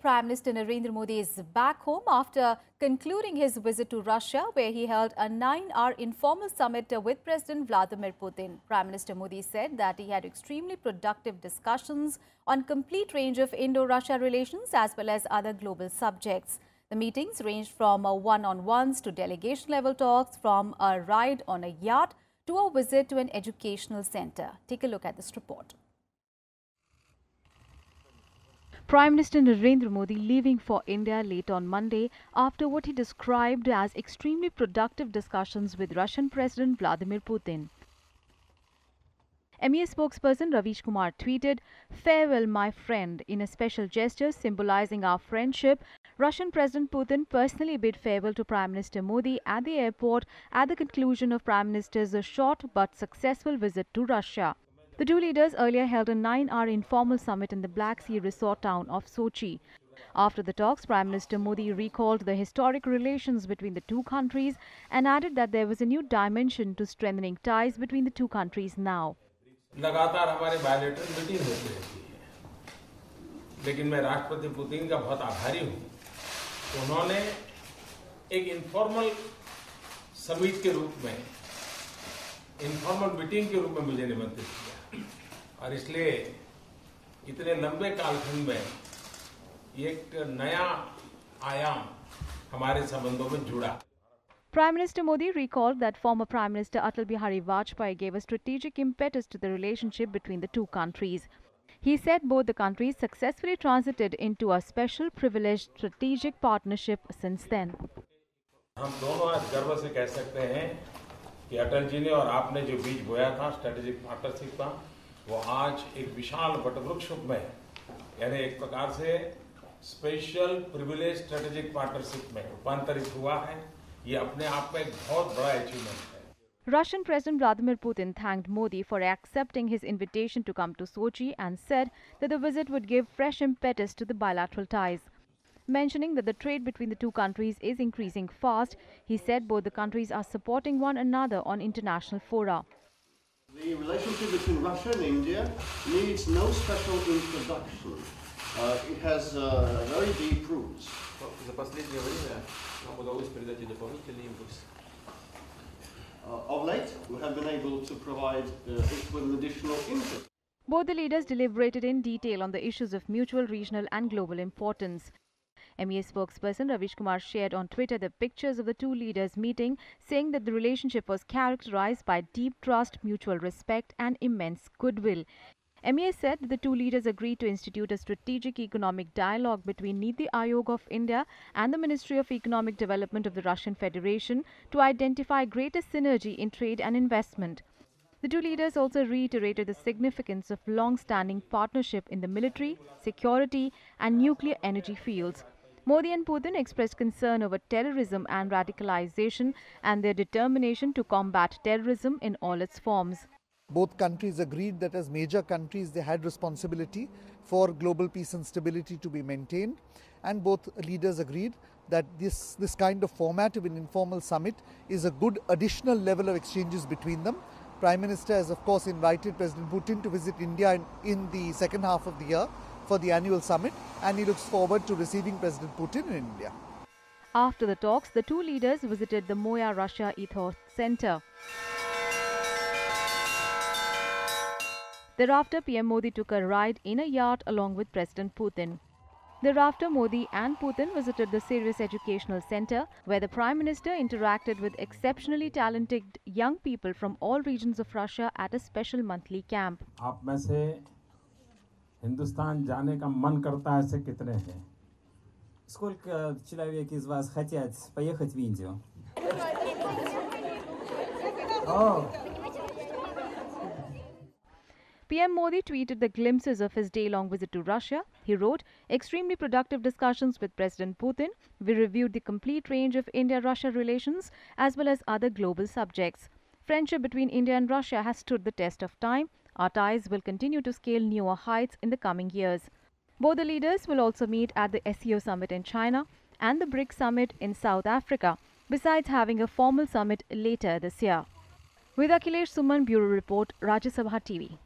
Prime Minister Narendra Modi is back home after concluding his visit to Russia, where he held a 9-hour informal summit with President Vladimir Putin. Prime Minister Modi said that he had extremely productive discussions on complete range of Indo-Russia relations as well as other global subjects. The meetings ranged from one-on-ones to delegation-level talks, from a ride on a yacht to a visit to an educational center. Take a look at this report. Prime Minister Narendra Modi leaving for India late on Monday after what he described as extremely productive discussions with Russian President Vladimir Putin. MEA spokesperson Ravish Kumar tweeted, "Farewell, my friend." In a special gesture symbolizing our friendship, Russian President Putin personally bid farewell to Prime Minister Modi at the airport at the conclusion of Prime Minister's short but successful visit to Russia. The two leaders earlier held a 9-hour informal summit in the Black Sea resort town of Sochi. After the talks, Prime Minister Modi recalled the historic relations between the two countries and added that there was a new dimension to strengthening ties between the two countries now. लगातार हमारे bilateral meeting होती रहती है, लेकिन मैं राष्ट्रपति Putin का बहुत आभारी हूं। उन्होंने एक इनफॉर्मल समिट के रूप में, इनफॉर्मल मीटिंग के रूप में मुझे निमंत्रित किया और इसलिए इतने लंबे कालखंड में एक नया आयाम हमारे संबंधों में जुड़ा। Prime Minister Modi recalled that former Prime Minister Atal Bihari Vajpayee gave a strategic impetus to the relationship between the two countries. He said both the countries successfully transited into a special privileged strategic partnership since then. हम दोनों आज गर्व से कह सकते हैं कि अटल जी ने और आपने जो बीज बोया था स्ट्रेटेजिक पार्टनरशिप का, वो आज एक विशाल वटवृक्ष में, यानी एक प्रकार से स्पेशल प्रिविलेज स्ट्रेटेजिक पार्टनरशिप में रूपांतरित हुआ है। ये अपने आप में एक बहुत बड़ा अचीवमेंट है। Russian President Vladimir Putin thanked Modi for accepting his invitation to come to Sochi and said that the visit would give fresh impetus to the bilateral ties. Mentioning that the trade between the two countries is increasing fast, he said both the countries are supporting one another on international fora. The relationship between Russia and India needs no special introduction. It has very deep roots. За последнее время нам удалось придать и дополнительный импульс. Of late, we have been able to provide it with an additional impetus. Both the leaders deliberated in detail on the issues of mutual, regional and global importance. MEA spokesperson Ravish Kumar shared on Twitter the pictures of the two leaders meeting, saying that the relationship was characterized by deep trust, mutual respect and immense goodwill. MEA said that the two leaders agreed to institute a strategic economic dialogue between Niti Aayog of India and the Ministry of Economic Development of the Russian Federation to identify greater synergy in trade and investment. The two leaders also reiterated the significance of long-standing partnership in the military, security and nuclear energy fields. Modi and Putin expressed concern over terrorism and radicalization and their determination to combat terrorism in all its forms. Both countries agreed that as major countries they had responsibility for global peace and stability to be maintained, and both leaders agreed that this kind of format of an informal summit is a good additional level of exchanges between them. Prime Minister has of course invited President Putin to visit India in the second half of the year for the annual summit, and he looks forward to receiving President Putin in India. After the talks, the two leaders visited the Moya Russia Ethos Center. Thereafter, PM Modi took a ride in a yacht along with President Putin. Thereafter, Modi and Putin visited the Sirius Educational Center, where the Prime Minister interacted with exceptionally talented young people from all regions of Russia at a special monthly camp. आप में से हिंदुस्तान जाने का मन करता है, ऐसे कितने हैं? Сколько человек из вас хотят поехать в Индию? PM Modi tweeted the glimpses of his day-long visit to Russia. He wrote, "Extremely productive discussions with President Putin. We reviewed the complete range of India-Russia relations as well as other global subjects. Friendship between India and Russia has stood the test of time. Our ties will continue to scale newer heights in the coming years." Both the leaders will also meet at the SEO summit in China and the BRICS summit in South Africa, besides having a formal summit later this year. With Akhilesh Suman, Bureau Report, Rajya Sabha TV.